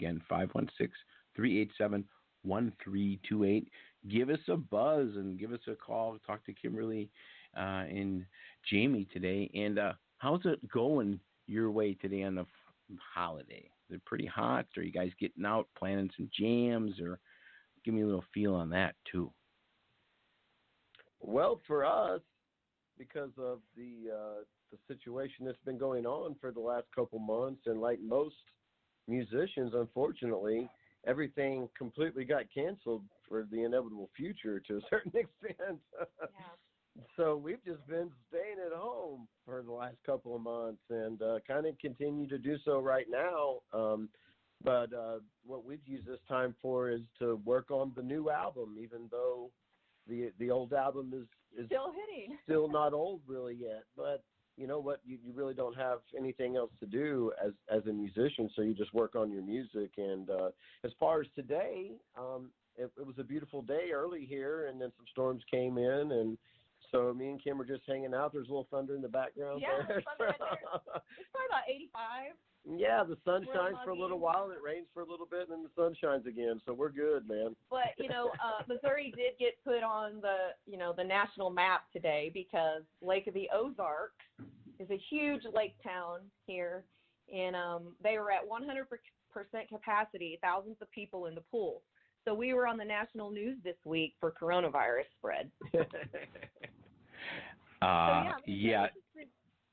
Again, 516-387-1328. Give us a buzz and give us a call. Talk to Kimberly and Jamie today. And how's it going your way today on the holiday? Is it pretty hot? Are you guys getting out, planning some jams? Or give me a little feel on that, too. Well, for us, because of the situation that's been going on for the last couple months, and like most musicians, unfortunately, everything completely got canceled for the inevitable future to a certain extent. Yeah. So we've just been staying at home for the last couple of months and kind of continue to do so right now. But what we've used this time for is to work on the new album, even though the old album is still hitting. Still not old really yet. But you know what? You really don't have anything else to do as a musician, so you just work on your music. And as far as today, it was a beautiful day early here, and then some storms came in, and so me and Kim were just hanging out. There's a little thunder in the background. Yeah, there. thunder right there. It's probably about 85. Yeah, the sun shines for a little while, and it rains for a little bit, and then the sun shines again. So we're good, man. But Missouri did get put on the national map today because Lake of the Ozarks is a huge lake town here, and they were at 100% capacity, thousands of people in the pool. So we were on the national news this week for coronavirus spread. Yeah.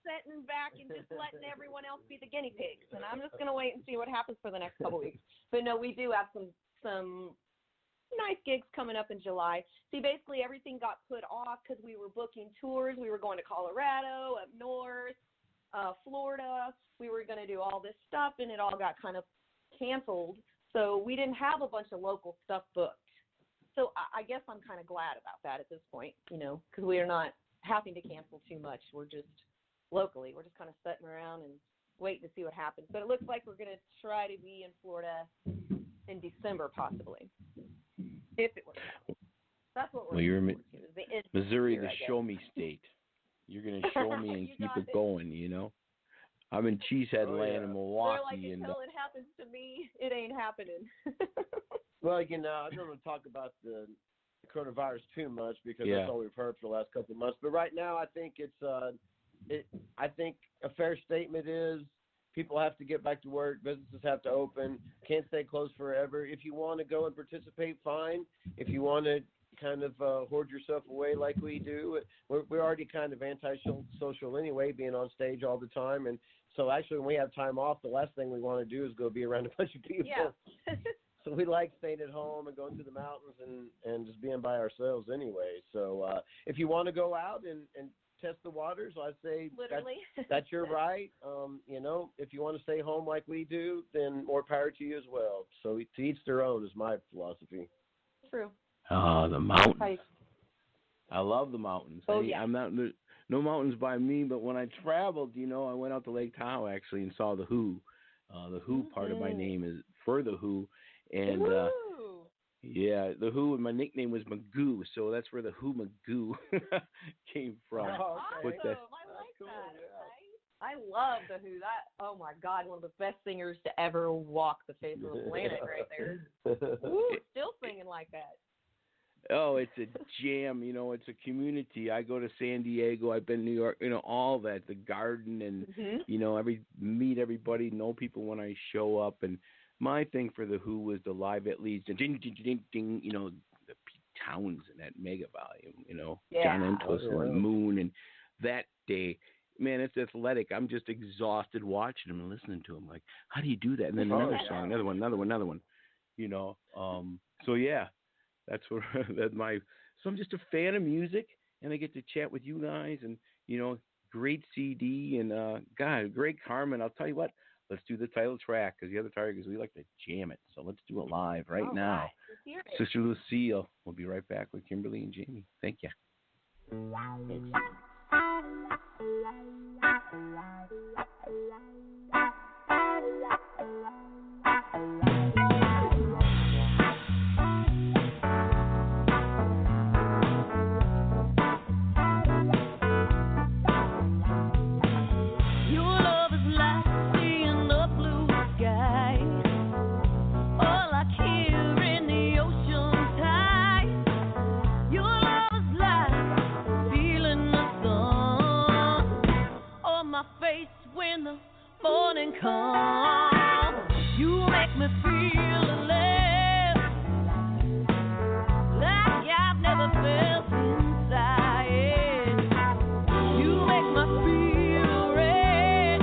Sitting back and just letting everyone else be the guinea pigs, and I'm just going to wait and see what happens for the next couple weeks. But no, we do have some nice gigs coming up in July. See, basically everything got put off because we were booking tours. We were going to Colorado, up north, Florida. We were going to do all this stuff, and it all got kind of canceled. So we didn't have a bunch of local stuff booked. So I guess I'm kind of glad about that at this point, because we are not having to cancel too much. We're just locally. We're just kind of sitting around and waiting to see what happens. But it looks like we're going to try to be in Florida in December, possibly, if it works out. That's what we're you're Missouri, year, the show-me state. You're going to show me and keep it going, I'm in Cheesehead Land in Milwaukee. They're like, until it happens to me, it ain't happening. Well, I don't want to talk about the coronavirus too much because that's all we've heard for the last couple of months. But right now, I think I think a fair statement is people have to get back to work. Businesses have to open. Can't stay closed forever. If you want to go and participate, fine. If you want to kind of hoard yourself away like we do, we're already kind of anti-social anyway, being on stage all the time. And so actually when we have time off, the last thing we want to do is go be around a bunch of people. Yeah. So we like staying at home and going to the mountains and just being by ourselves anyway. So if you want to go out and test the waters, I say literally that's your right. If you want to stay home like we do, then more power to you as well. So to each their own is my philosophy. True. The mountains. I love the mountains. Oh, yeah. I'm not no mountains by me, but when I traveled, I went out to Lake Tahoe actually and saw the Who. The Who part of my name is for the Who, and the Who, and my nickname was Magoo, so that's where the Who Magoo came from. Oh, awesome. I like that. Cool, yeah. I love the Who. Oh my God, one of the best singers to ever walk the face of the planet right there. Ooh, still singing like that. Oh, it's a jam, it's a community. I go to San Diego, I've been to New York, all that, the garden, and, meet everybody, know people when I show up. And my thing for the Who was the Live at Leeds, and ding, ding, ding, ding, the Pete Townsend, that mega volume, John Entwistle and Moon. And that day, man, it's athletic. I'm just exhausted watching them and listening to them. Like, how do you do that? And then another song, another one, So, yeah. So I'm just a fan of music, and I get to chat with you guys, and, great CD, and, God, great Carmen. I'll tell you what, let's do the title track, because the other Tigers, we like to jam it. So let's do it live right now. Right. Sister Lucille. We'll be right back with Kimberly and Jamie. Thank you. me feel alive, like I've never felt inside. You make me feel red.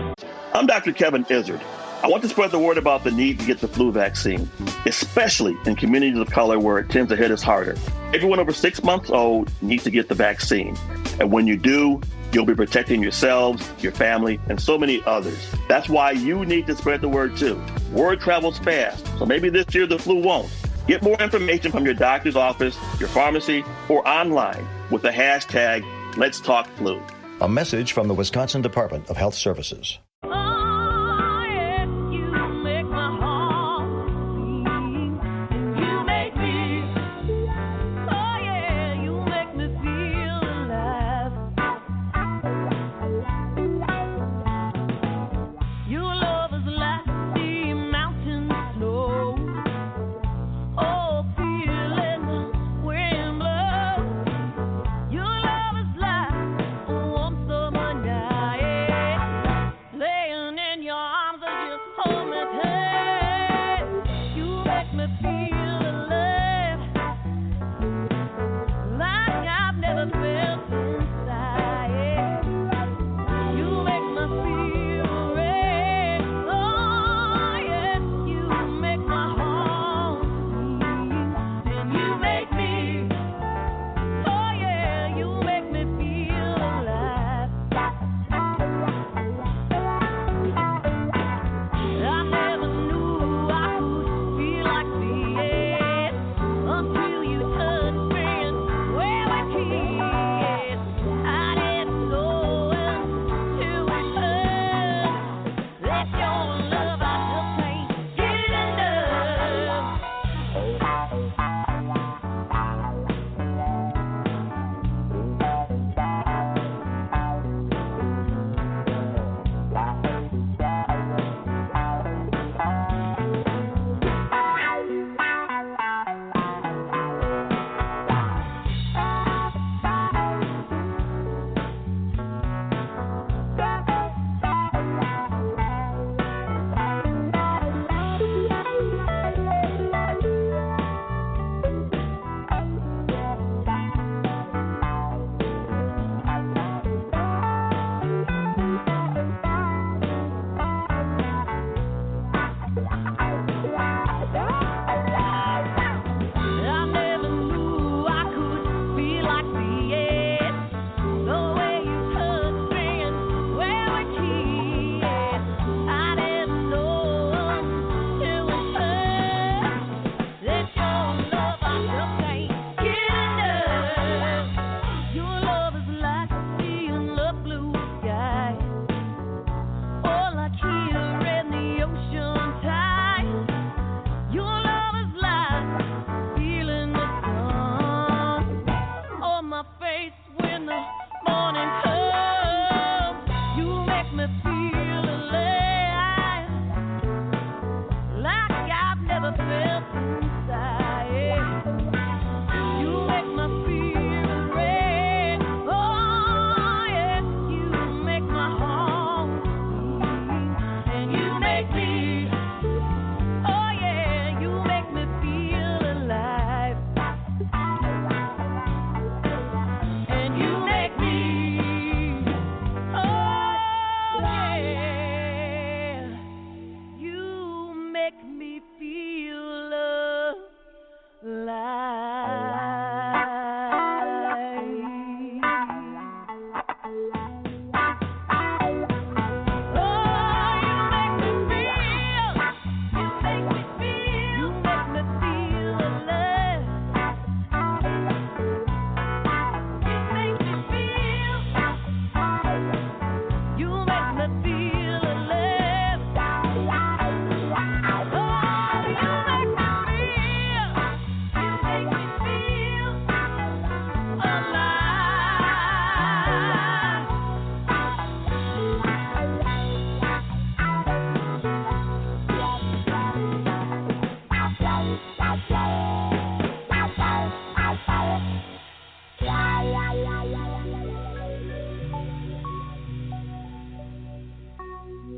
I'm Dr. Kevin Izzard. I want to spread the word about the need to get the flu vaccine, especially in communities of color where it tends to hit us harder. Everyone over 6 months old needs to get the vaccine. And when you do, you'll be protecting yourselves, your family, and so many others. That's why you need to spread the word too. Word travels fast, so maybe this year the flu won't. Get more information from your doctor's office, your pharmacy, or online with the hashtag Let's Talk Flu. A message from the Wisconsin Department of Health Services.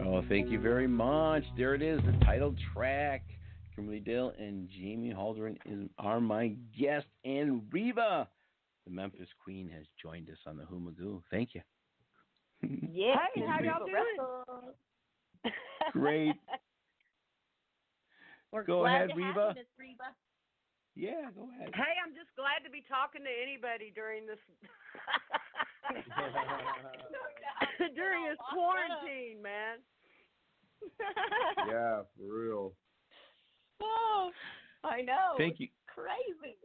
Oh, thank you very much. There it is, the title track Kimberly Dale and Jamie Halderan are my guests. And Reba, the Memphis Queen, has joined us on the Magoo. Thank you. Yeah. Hey, how y'all doing? Great. We're Go glad ahead, to Reba. have you, Miss Reba. Yeah, go ahead. Hey, I'm just glad to be talking to anybody during this during this quarantine, man. Yeah, for real. Oh, I know. Thank you. Crazy.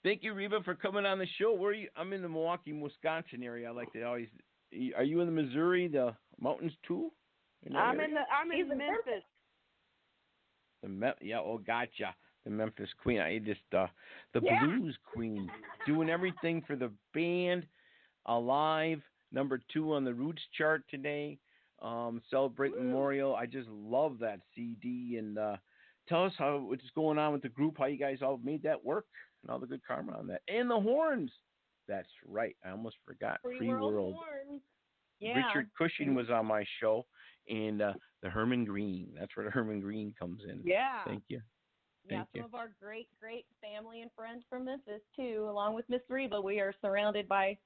Thank you, Reba, for coming on the show. Where are you? I'm in the Milwaukee, Wisconsin area. I like to always. Are you in the Missouri, the mountains too? I'm in Memphis. Yeah. Oh, gotcha. The Memphis Queen. I just the Blues Queen, doing everything for the band. Alive, #2 on the Roots chart today. Celebrate Memorial. I just love that CD. And tell us what's going on with the group. How you guys all made that work, and all the good karma on that. And the horns. That's right. I almost forgot. Free World. Horns. Yeah. Richard Cushing was on my show, and the Herman Green. That's where the Herman Green comes in. Yeah. Thank you. Yeah, some of our great family and friends from Memphis, too, along with Miss Reba. We are surrounded by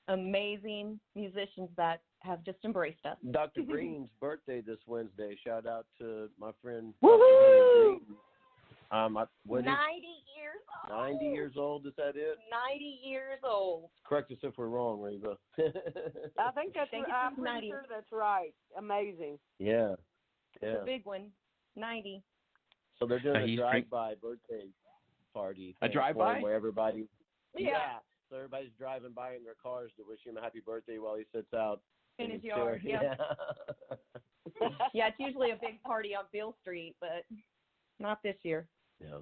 amazing musicians that have just embraced us. Dr. Green's birthday this Wednesday. Shout out to my friend Woo-hoo! Dr. Green. 90 years old. 90 years old, is that it? 90 years old. Correct us if we're wrong, Reba. I think that's I'm pretty 90. sure that's right. Amazing. Yeah. The big one, 90. So they're doing a drive-by birthday party. A drive-by? Where everybody. Yeah. So everybody's driving by in their cars to wish him a happy birthday while he sits out in his yard. Yeah. Yeah, it's usually a big party on Beale Street, but not this year. Yeah.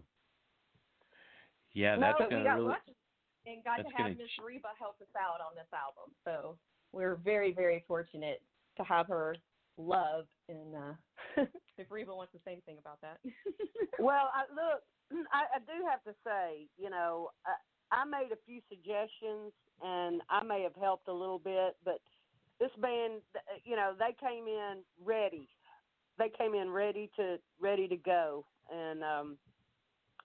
Yeah, that's but going we got really. lucky and got to have Miss Reba help us out on this album. So we're very, very fortunate to have her love. And if Reba wants the same thing about that. Well, I do have to say, I made a few suggestions, and I may have helped a little bit, but this band, they came in ready. They came in ready to go, and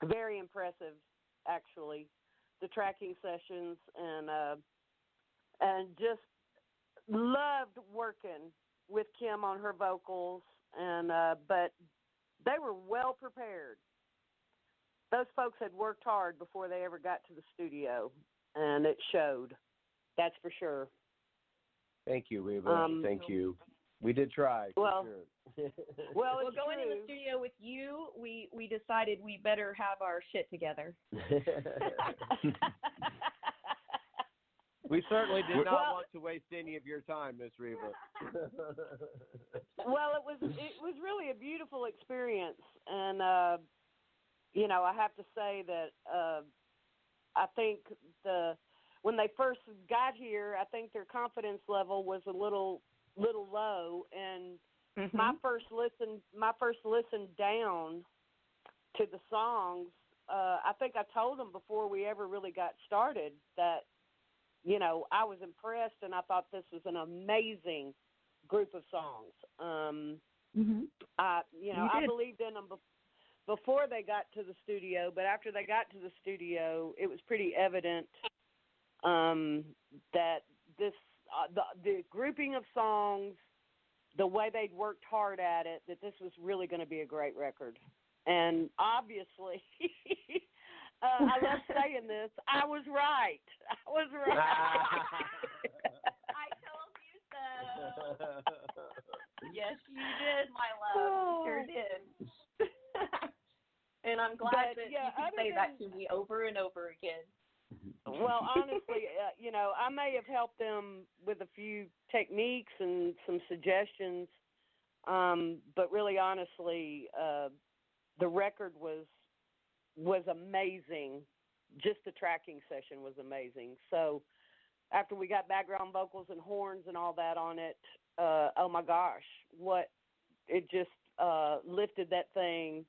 very impressive, actually, the tracking sessions, and just loved working with Kim on her vocals, and but they were well prepared. Those folks had worked hard before they ever got to the studio, and it showed. That's for sure. Thank you, Reba. Thank you. We did try. Well, sure. well, going in the studio with you, we decided we better have our shit together. We certainly did not want to waste any of your time, Miss Reba. Well, it was really a beautiful experience, and I have to say that I think when they first got here, I think their confidence level was a little low, and my first listen down to the songs, I think I told them before we ever really got started that I was impressed, and I thought this was an amazing group of songs. I believed in them before they got to the studio, but after they got to the studio, it was pretty evident that the grouping of songs, the way they'd worked hard at it, that this was really going to be a great record. And obviously, I love saying this, I was right. I told you so. Yes, you did, my love. You sure did. And I'm glad that you can say that to me over and over again. Well, honestly, I may have helped them with a few techniques and some suggestions, but really, honestly, the record was amazing. Just the tracking session was amazing. So after we got background vocals and horns and all that on it, oh my gosh, it just lifted that thing